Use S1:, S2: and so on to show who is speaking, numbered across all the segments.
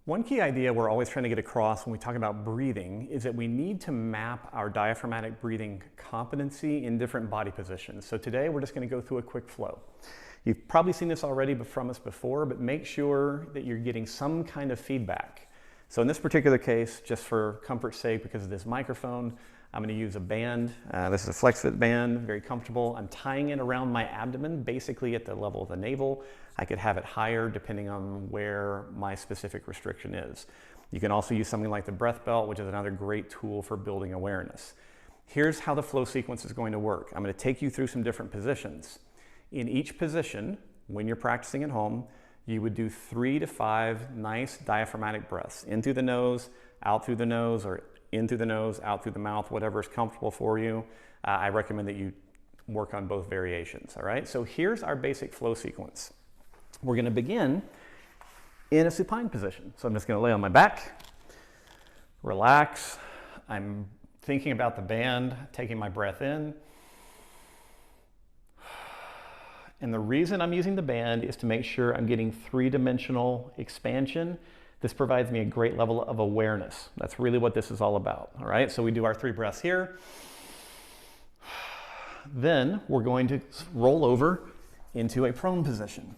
S1: One key idea we're always trying to get across when we talk about breathing is that we need to map our diaphragmatic breathing competency in different body positions. So today we're just going to go through a quick flow. You've probably seen this already from us before, but make sure that you're getting some kind of feedback. So in this particular case, just for comfort's sake, because of this microphone, I'm going to use a band. This is a FlexFit band, very comfortable. I'm tying it around my abdomen, basically at the level of the navel. I could have it higher depending on where my specific restriction is. You can also use something like the breath belt, which is another great tool for building awareness. Here's how the flow sequence is going to work. I'm going to take you through some different positions. In each position, when you're practicing at home, you would do 3 to 5 nice diaphragmatic breaths, in through the nose, out through the nose, or in through the nose, out through the mouth, whatever is comfortable for you. I recommend that you work on both variations, all right? So here's our basic flow sequence. We're going to begin in a supine position. So I'm just going to lay on my back, relax. I'm thinking about the band, taking my breath in. And the reason I'm using the band is to make sure I'm getting three-dimensional expansion. This provides me a great level of awareness. That's really what this is all about, all right? So we do our 3 breaths here. Then we're going to roll over into a prone position.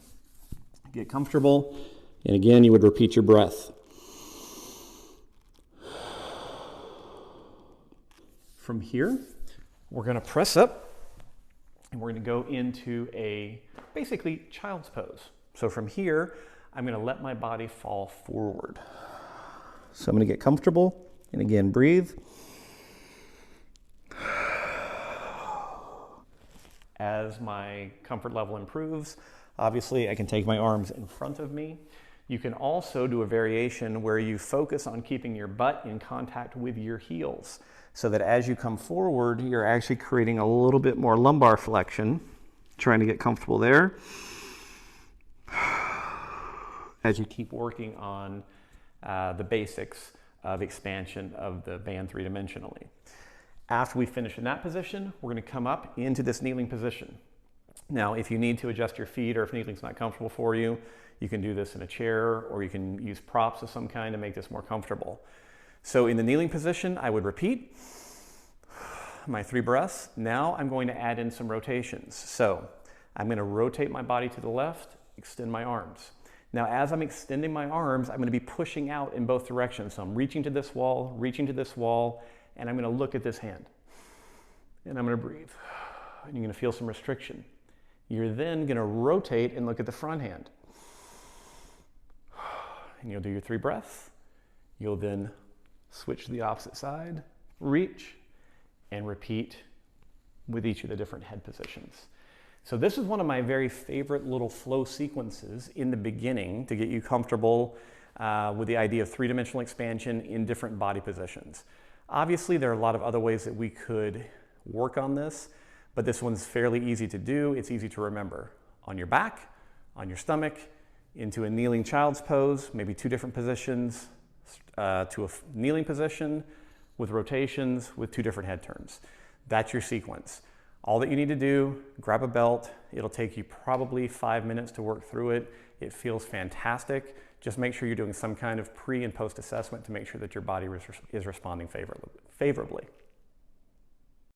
S1: Get comfortable, and again, you would repeat your breath. From here, we're going to press up, and we're going to go into a basically child's pose. So from here, I'm going to let my body fall forward. So I'm going to get comfortable, and again, breathe. As my comfort level improves, obviously I can take my arms in front of me. You can also do a variation where you focus on keeping your butt in contact with your heels, so that as you come forward, you're actually creating a little bit more lumbar flexion, trying to get comfortable there, as you keep working on the basics of expansion of the band three-dimensionally. After we finish in that position, we're going to come up into this kneeling position. Now, if you need to adjust your feet, or if kneeling's not comfortable for you, you can do this in a chair, or you can use props of some kind to make this more comfortable. So in the kneeling position, I would repeat my 3 breaths. Now I'm going to add in some rotations. So I'm going to rotate my body to the left, extend my arms. Now, as I'm extending my arms, I'm going to be pushing out in both directions. So I'm reaching to this wall, and I'm going to look at this hand. And I'm going to breathe. And you're going to feel some restriction. You're then going to rotate and look at the front hand. And you'll do your 3 breaths. You'll then switch to the opposite side, reach, and repeat with each of the different head positions. So this is one of my very favorite little flow sequences in the beginning to get you comfortable with the idea of three-dimensional expansion in different body positions. Obviously, there are a lot of other ways that we could work on this, but this one's fairly easy to do. It's easy to remember. On your back, on your stomach, into a kneeling child's pose, maybe 2 different positions, to a kneeling position with rotations with 2 different head turns. That's your sequence. All that you need to do, grab a belt. It'll take you probably 5 minutes to work through it. It feels fantastic. Just make sure you're doing some kind of pre and post assessment to make sure that your body is responding favorably.